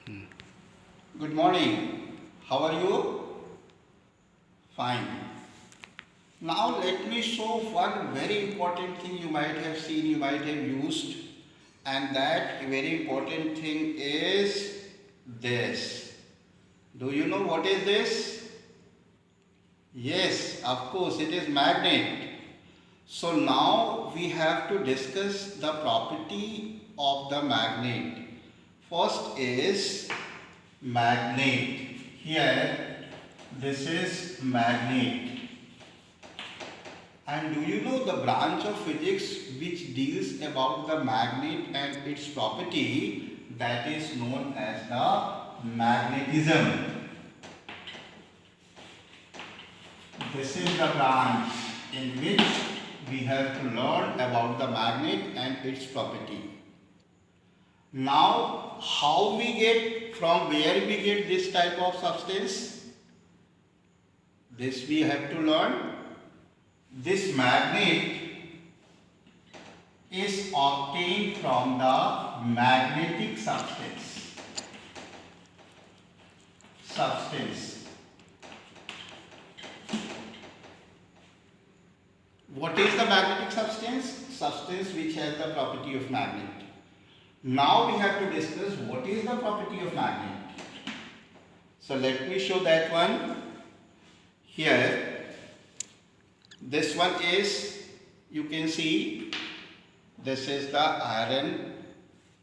Good morning. How are you? Fine. Now let me show one very important thing you might have seen, you might have used, and that very important thing is this. Do you know what is this? Yes, of course, it is magnet. So now we have to discuss the property of the magnet. First is magnet. Here, this is magnet. And do you know the branch of physics which deals about the magnet and its property, that is known as the magnetism. This is the branch in which we have to learn about the magnet and its property. Now, how we get, from where we get this type of substance? This we have to learn. This magnet is obtained from the magnetic substance. What is the magnetic substance? Substance which has the property of magnet. Now we have to discuss what is the property of magnet. So let me show that one. Here, this one is, you can see, this is the iron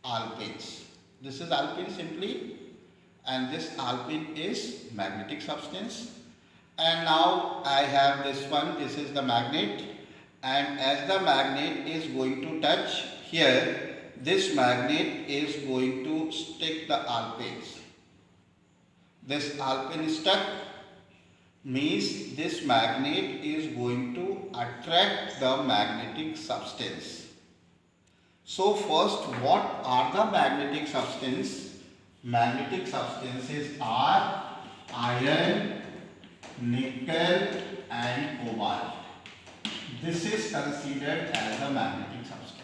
alpines. This is alpine simply, and this alpine is magnetic substance. And now I have this one, this is the magnet, and as the magnet is going to touch here, this magnet is going to stick the alpines. This alpine stuck means this magnet is going to attract the magnetic substance. So first, what are the magnetic substance? Magnetic substances are iron, nickel and cobalt. This is considered as a magnetic substance.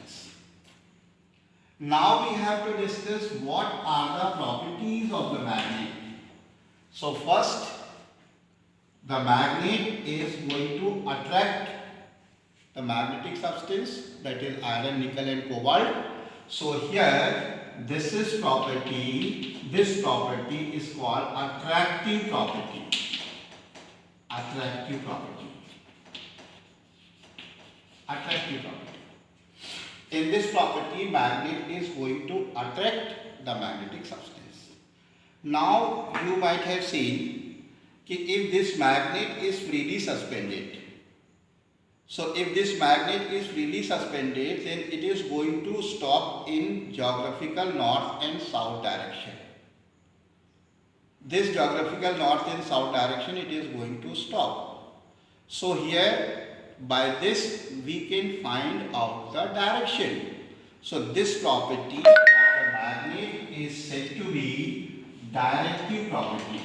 Now we have to discuss what are the properties of the magnet. So first, the magnet is going to attract the magnetic substance, that is iron, nickel and cobalt. So here, this is property, this property is called attractive property. Attractive property. Attractive property. In this property, magnet is going to attract the magnetic substance. Now you might have seen that if this magnet is freely suspended, so if this magnet is freely suspended, then it is going to stop in geographical north and south direction. This geographical north and south direction, it is going to stop. So here, by this we can find out the direction. So this property of the magnet is said to be directive property.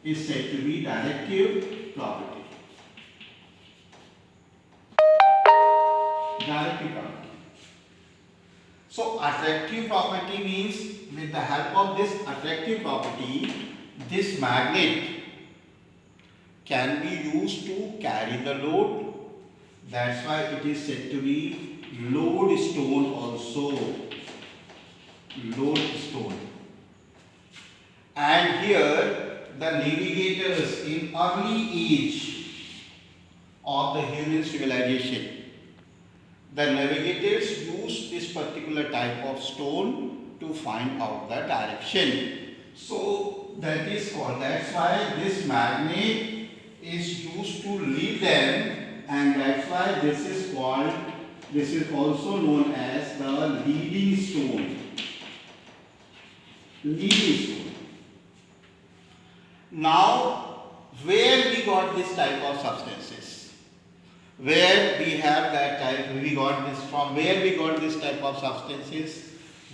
Is said to be directive property. Directive property. So attractive property means with the help of this attractive property, this magnet can be used to carry the load. That's why it is said to be lodestone also. Lodestone. And here the navigators in early age of the human civilization, the navigators used this particular type of stone to find out the direction. So that is called, that's why this magnet is used to lead them, and that's why this is called, this is also known as the leading stone. Leading stone. Now, where we got this type of substances? Where we have that type, we got this from, where we got this type of substances?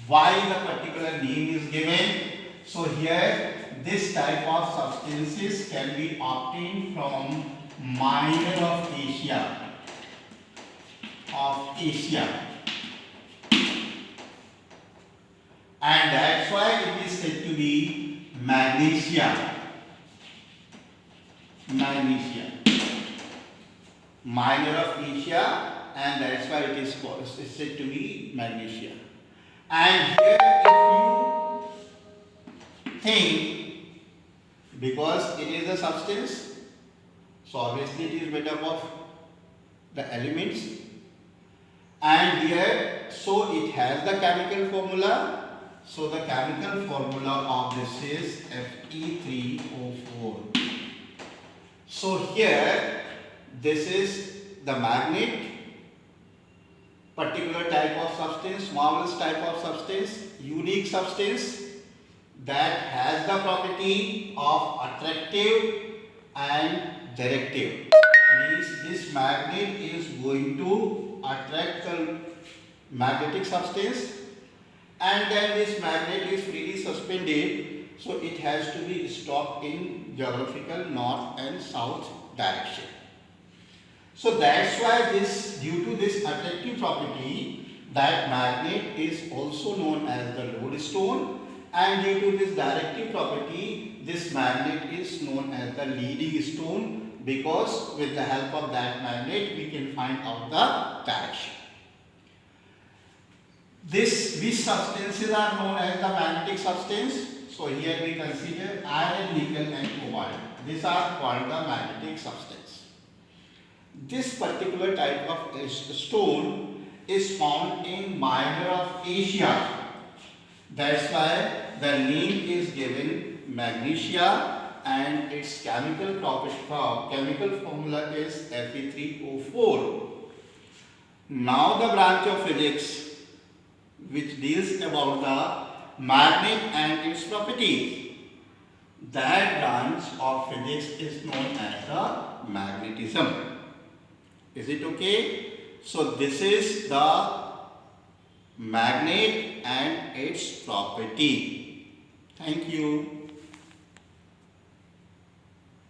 Why the particular name is given? So here, this type of substances can be obtained from minor of Asia. and that's why it is said to be magnesia. Magnesia. Minor of Asia, and that's why it is said to be magnesia. And here if you think, because it is a substance, so obviously it is made up of the elements, and here so it has the chemical formula. So the chemical formula of this is Fe3O4. So here this is the magnet, particular type of substance, marvelous type of substance, unique substance that has the property of attractive and directive. Means this magnet is going to attract the magnetic substance, and then this magnet is freely suspended, so it has to be stopped in geographical north and south direction. So that's why this, due to this attractive property, that magnet is also known as the lodestone, and due to this directive property, this magnet is known as the leading stone, because with the help of that magnet we can find out the direction. Which substances are known as the magnetic substance? So here we consider iron, nickel and cobalt. These are called the magnetic substance. This particular type of stone is found in Minor of Asia. That's why the name is given magnesia, and its chemical formula is Fe3O4. Now the branch of physics which deals about the magnet and its properties. That branch of physics is known as the magnetism. Is it okay? So this is the magnet and its property. Thank you.